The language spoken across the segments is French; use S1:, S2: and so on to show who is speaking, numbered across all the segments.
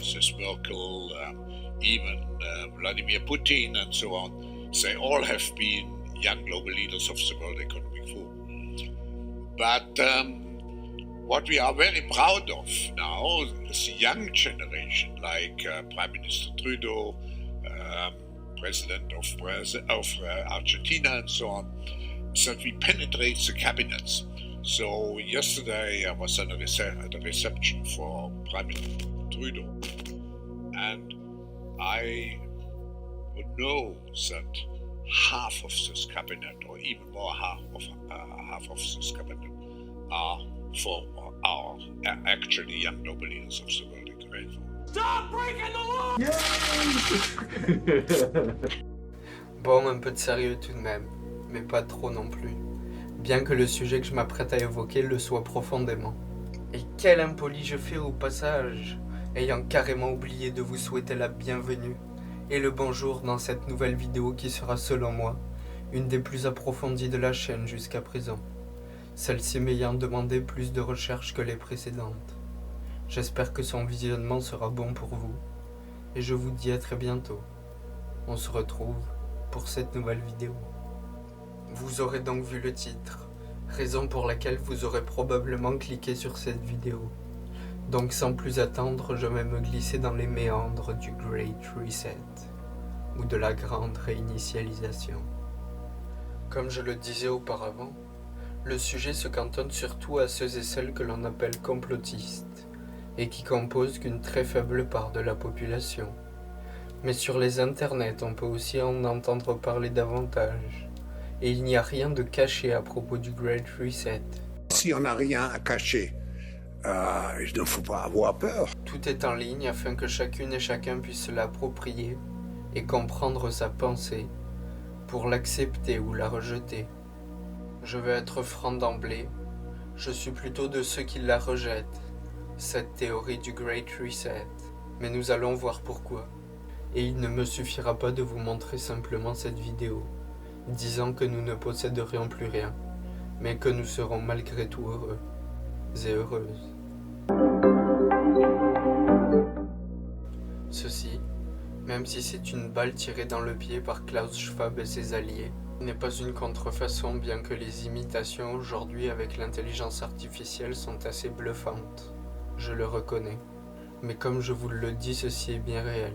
S1: Mrs. Merkel, even Vladimir Putin and so on, they all have been young global leaders of the World Economic Forum. But what we are very proud of now is the young generation, like Prime Minister Trudeau, President of Argentina and so on, that we penetrate the cabinets. So yesterday I was at a reception for Prime Minister Trudeau, and I would know that half of this cabinet, or even more half of this cabinet, are actually young global leaders of the World Economic Forum.
S2: Stop breaking the law!
S3: Bon, un peu de sérieux tout de même, mais pas trop non plus. Bien que le sujet que je m'apprête à évoquer le soit profondément. Et quel impoli je fais au passage, ayant carrément oublié de vous souhaiter la bienvenue et le bonjour dans cette nouvelle vidéo qui sera selon moi une des plus approfondies de la chaîne jusqu'à présent. Celle-ci m'ayant demandé plus de recherche que les précédentes. J'espère que son visionnement sera bon pour vous, et je vous dis à très bientôt. On se retrouve pour cette nouvelle vidéo. Vous aurez donc vu le titre, raison pour laquelle vous aurez probablement cliqué sur cette vidéo. Donc sans plus attendre, je vais me glisser dans les méandres du Great Reset, ou de la grande réinitialisation. Comme je le disais auparavant, le sujet se cantonne surtout à ceux et celles que l'on appelle complotistes, et qui composent qu'une très faible part de la population. Mais sur les internets, on peut aussi en entendre parler davantage, et il n'y a rien de caché à propos du Great Reset.
S1: Si on n'a rien à cacher, il ne faut pas avoir peur.
S3: Tout est en ligne afin que chacune et chacun puisse se l'approprier et comprendre sa pensée, pour l'accepter ou la rejeter. Je vais être franc d'emblée, je suis plutôt de ceux qui la rejettent, cette théorie du Great Reset, mais nous allons voir pourquoi. Et il ne me suffira pas de vous montrer simplement cette vidéo, disant que nous ne posséderions plus rien, mais que nous serons malgré tout heureux et heureuses. Ceci, même si c'est une balle tirée dans le pied par Klaus Schwab et ses alliés, n'est pas une contrefaçon, bien que les imitations aujourd'hui avec l'intelligence artificielle sont assez bluffantes. Je le reconnais. Mais comme je vous le dis, ceci est bien réel.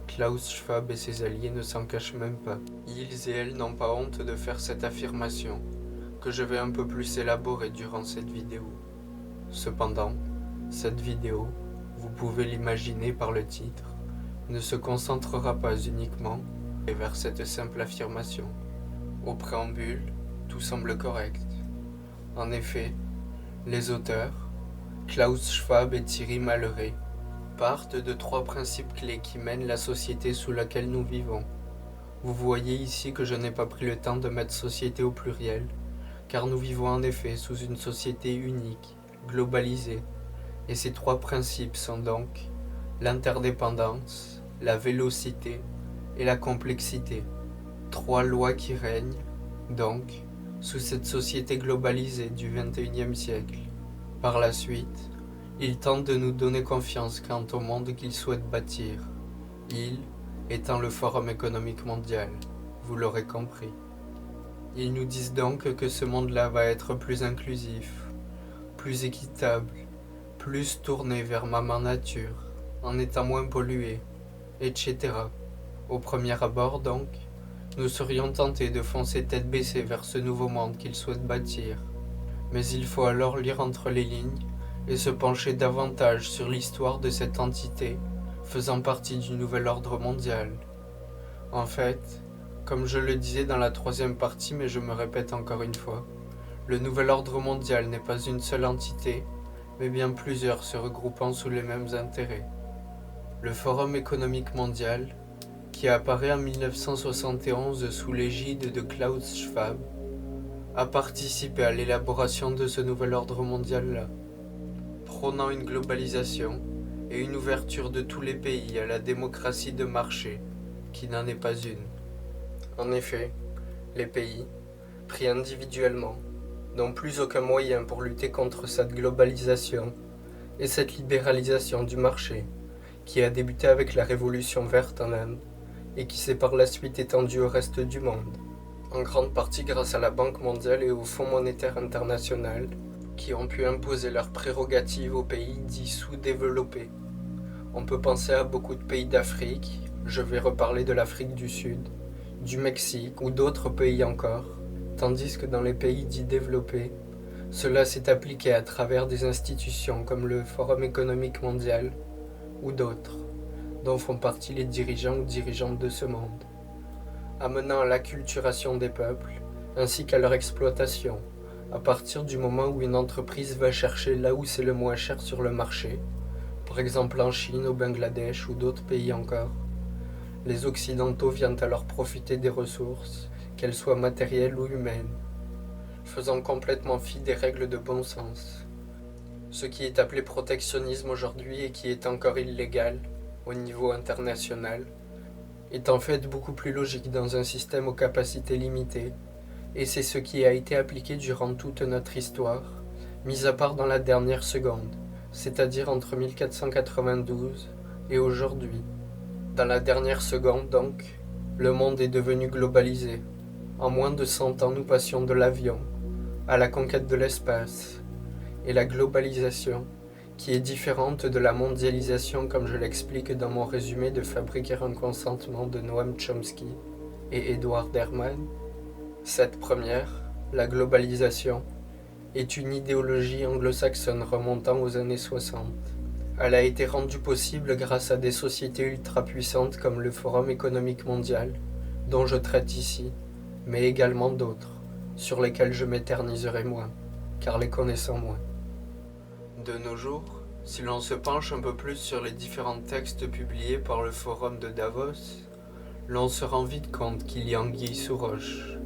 S3: Klaus Schwab et ses alliés ne s'en cachent même pas. Ils et elles n'ont pas honte de faire cette affirmation, que je vais un peu plus élaborer durant cette vidéo. Cependant, cette vidéo, vous pouvez l'imaginer par le titre, ne se concentrera pas uniquement vers cette simple affirmation. Au préambule, tout semble correct. En effet, les auteurs, Klaus Schwab et Thierry Malleret, partent de trois principes clés qui mènent la société sous laquelle nous vivons. Vous voyez ici que je n'ai pas pris le temps de mettre société au pluriel, car nous vivons en effet sous une société unique, globalisée, et ces trois principes sont donc l'interdépendance, la vélocité et la complexité. Trois lois qui règnent, donc, sous cette société globalisée du XXIe siècle. Par la suite, ils tentent de nous donner confiance quant au monde qu'ils souhaitent bâtir. Ils étant le Forum économique mondial, vous l'aurez compris. Ils nous disent donc que ce monde-là va être plus inclusif, plus équitable, plus tourné vers maman nature, en étant moins pollué, etc. Au premier abord donc, nous serions tentés de foncer tête baissée vers ce nouveau monde qu'ils souhaitent bâtir. Mais il faut alors lire entre les lignes et se pencher davantage sur l'histoire de cette entité faisant partie du nouvel ordre mondial. En fait, comme je le disais dans la troisième partie, mais je me répète encore une fois, le nouvel ordre mondial n'est pas une seule entité, mais bien plusieurs se regroupant sous les mêmes intérêts. Le Forum économique mondial, qui apparaît en 1971 sous l'égide de Klaus Schwab, a participé à l'élaboration de ce nouvel ordre mondial-là, prônant une globalisation et une ouverture de tous les pays à la démocratie de marché, qui n'en est pas une. En effet, les pays, pris individuellement, n'ont plus aucun moyen pour lutter contre cette globalisation et cette libéralisation du marché, qui a débuté avec la Révolution verte en Inde et qui s'est par la suite étendu au reste du monde, en grande partie grâce à la Banque mondiale et au Fonds monétaire international, qui ont pu imposer leurs prérogatives aux pays dits sous-développés. On peut penser à beaucoup de pays d'Afrique, je vais reparler de l'Afrique du Sud, du Mexique ou d'autres pays encore, tandis que dans les pays dits développés, cela s'est appliqué à travers des institutions comme le Forum économique mondial ou d'autres, dont font partie les dirigeants ou dirigeantes de ce monde, amenant à l'acculturation des peuples ainsi qu'à leur exploitation, à partir du moment où une entreprise va chercher là où c'est le moins cher sur le marché, par exemple en Chine, au Bangladesh ou d'autres pays encore. Les Occidentaux viennent alors profiter des ressources, qu'elles soient matérielles ou humaines, faisant complètement fi des règles de bon sens. Ce qui est appelé protectionnisme aujourd'hui et qui est encore illégal au niveau international, est en fait beaucoup plus logique dans un système aux capacités limitées, et c'est ce qui a été appliqué durant toute notre histoire, mis à part dans la dernière seconde, c'est-à-dire entre 1492 et aujourd'hui. Dans la dernière seconde donc, le monde est devenu globalisé. En moins de 100 ans, nous passions de l'avion à la conquête de l'espace, et la globalisation, qui est différente de la mondialisation comme je l'explique dans mon résumé de Fabriquer un consentement de Noam Chomsky et Edward Herman. Cette première, la globalisation, est une idéologie anglo-saxonne remontant aux années 60. Elle a été rendue possible grâce à des sociétés ultra-puissantes comme le Forum économique mondial, dont je traite ici, mais également d'autres, sur lesquels je m'éterniserai moins, car les connaissant moins. De nos jours, si l'on se penche un peu plus sur les différents textes publiés par le Forum de Davos, l'on se rend vite compte qu'il y a anguille sous roche.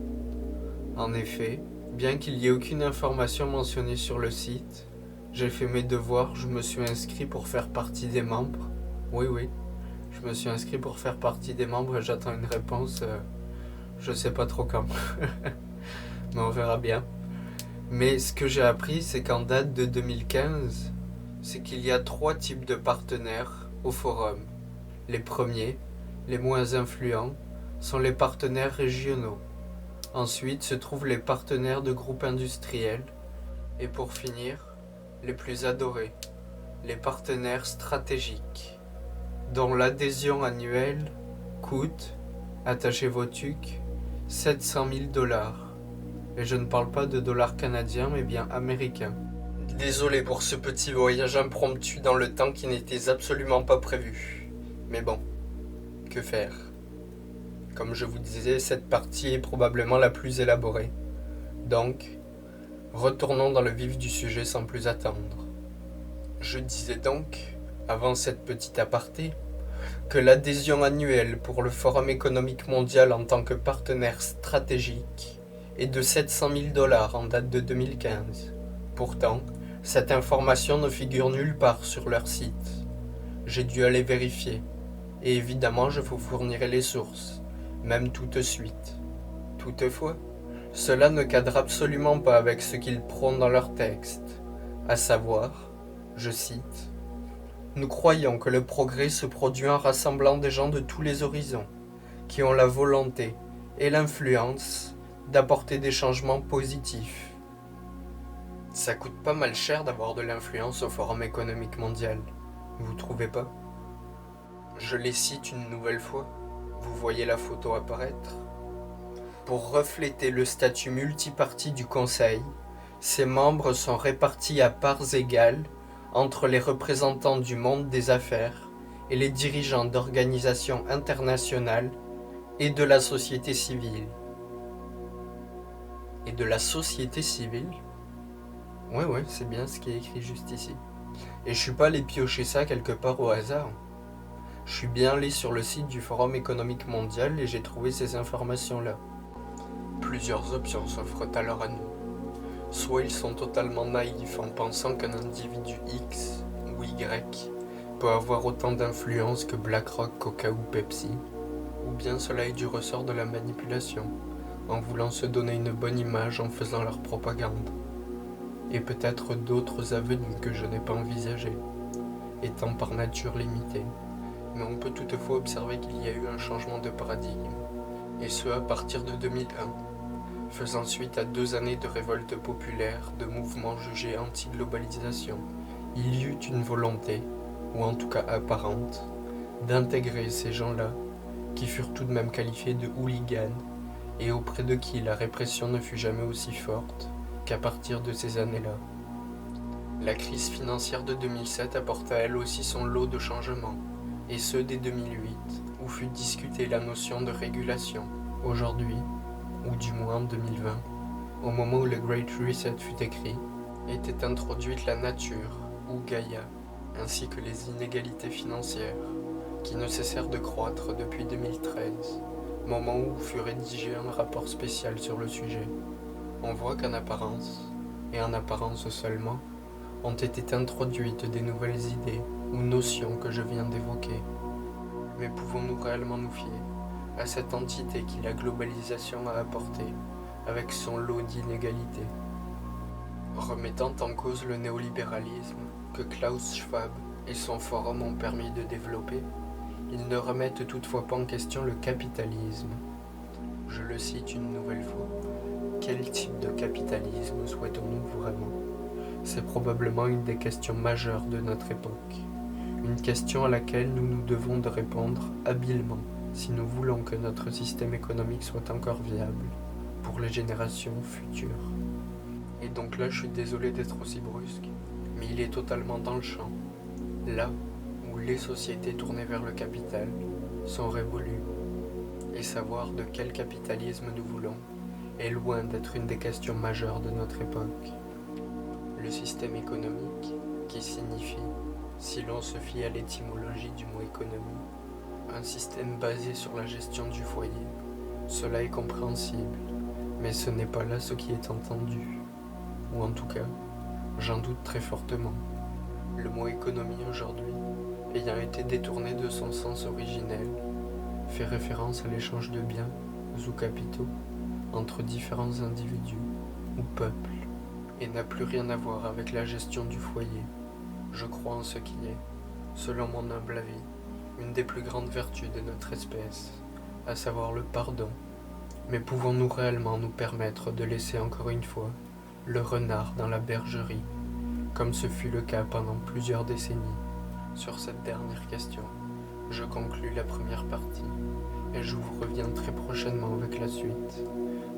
S3: En effet, bien qu'il n'y ait aucune information mentionnée sur le site, j'ai fait mes devoirs, je me suis inscrit pour faire partie des membres. Oui, je me suis inscrit pour faire partie des membres et j'attends une réponse, je sais pas trop quand. Mais on verra bien. Mais ce que j'ai appris, c'est qu'en date de 2015, c'est qu'il y a 3 types de partenaires au forum. Les premiers, les moins influents, sont les partenaires régionaux. Ensuite se trouvent les partenaires de groupes industriels. Et pour finir, les plus adorés, les partenaires stratégiques, dont l'adhésion annuelle coûte, attachez vos tucs, 700 000 $. Et je ne parle pas de dollars canadiens, mais bien américains. Désolé pour ce petit voyage impromptu dans le temps qui n'était absolument pas prévu. Mais bon, que faire? Comme je vous disais, cette partie est probablement la plus élaborée. Donc, retournons dans le vif du sujet sans plus attendre. Je disais donc, avant cette petite aparté, que l'adhésion annuelle pour le Forum économique mondial en tant que partenaire stratégique est de 700 000 $ en date de 2015. Pourtant, cette information ne figure nulle part sur leur site. J'ai dû aller vérifier, et évidemment je vous fournirai les sources, même tout de suite. Toutefois, cela ne cadre absolument pas avec ce qu'ils prônent dans leur texte, à savoir, je cite, « Nous croyons que le progrès se produit en rassemblant des gens de tous les horizons, qui ont la volonté et l'influence d'apporter des changements positifs. » Ça coûte pas mal cher d'avoir de l'influence au Forum économique mondial, vous trouvez pas? Je les cite une nouvelle fois, vous voyez la photo apparaître. Pour refléter le statut multiparti du Conseil, ses membres sont répartis à parts égales entre les représentants du monde des affaires et les dirigeants d'organisations internationales et de la société civile. Et de la société civile? Ouais, c'est bien ce qui est écrit juste ici. Et je suis pas allé piocher ça quelque part au hasard. Je suis bien allé sur le site du Forum économique mondial et j'ai trouvé ces informations-là. Plusieurs options s'offrent alors à nous. Soit ils sont totalement naïfs en pensant qu'un individu X ou Y peut avoir autant d'influence que BlackRock, Coca ou Pepsi, ou bien cela est du ressort de la manipulation, en voulant se donner une bonne image en faisant leur propagande. Et peut-être d'autres avenues que je n'ai pas envisagées, étant par nature limitées. Mais on peut toutefois observer qu'il y a eu un changement de paradigme, et ce à partir de 2001, faisant suite à 2 années de révolte populaire, de mouvements jugés anti-globalisation. Il y eut une volonté, ou en tout cas apparente, d'intégrer ces gens-là, qui furent tout de même qualifiés de hooligans, et auprès de qui la répression ne fut jamais aussi forte qu'à partir de ces années-là. La crise financière de 2007 apporta elle aussi son lot de changements, et ce dès 2008, où fut discutée la notion de régulation. Aujourd'hui, ou du moins en 2020, au moment où le Great Reset fut écrit, était introduite la nature, ou Gaïa, ainsi que les inégalités financières, qui ne cessèrent de croître depuis 2013, moment où fut rédigé un rapport spécial sur le sujet. On voit qu'en apparence, et en apparence seulement, ont été introduites des nouvelles idées ou notions que je viens d'évoquer. Mais pouvons-nous réellement nous fier à cette entité qui la globalisation a apportée, avec son lot d'inégalités? Remettant en cause le néolibéralisme que Klaus Schwab et son forum ont permis de développer, ils ne remettent toutefois pas en question le capitalisme. Je le cite une nouvelle fois. Quel type de capitalisme souhaitons-nous vraiment? C'est probablement une des questions majeures de notre époque. Une question à laquelle nous nous devons de répondre habilement si nous voulons que notre système économique soit encore viable pour les générations futures. Et donc là, je suis désolé d'être aussi brusque, mais il est totalement dans le champ. Là où les sociétés tournées vers le capital sont révolues. Et savoir de quel capitalisme nous voulons est loin d'être une des questions majeures de notre époque. Le système économique, qui signifie, si l'on se fie à l'étymologie du mot économie, un système basé sur la gestion du foyer. Cela est compréhensible, mais ce n'est pas là ce qui est entendu. Ou en tout cas, j'en doute très fortement. Le mot économie aujourd'hui, ayant été détourné de son sens originel, fait référence à l'échange de biens ou capitaux entre différents individus ou peuples, et n'a plus rien à voir avec la gestion du foyer. Je crois en ce qui est, selon mon humble avis, une des plus grandes vertus de notre espèce, à savoir le pardon. Mais pouvons-nous réellement nous permettre de laisser encore une fois le renard dans la bergerie, comme ce fut le cas pendant plusieurs décennies? Sur cette dernière question, je conclus la première partie, et je vous reviens très prochainement avec la suite.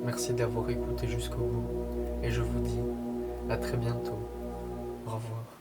S3: Merci d'avoir écouté jusqu'au bout, et je vous dis à très bientôt. Au revoir.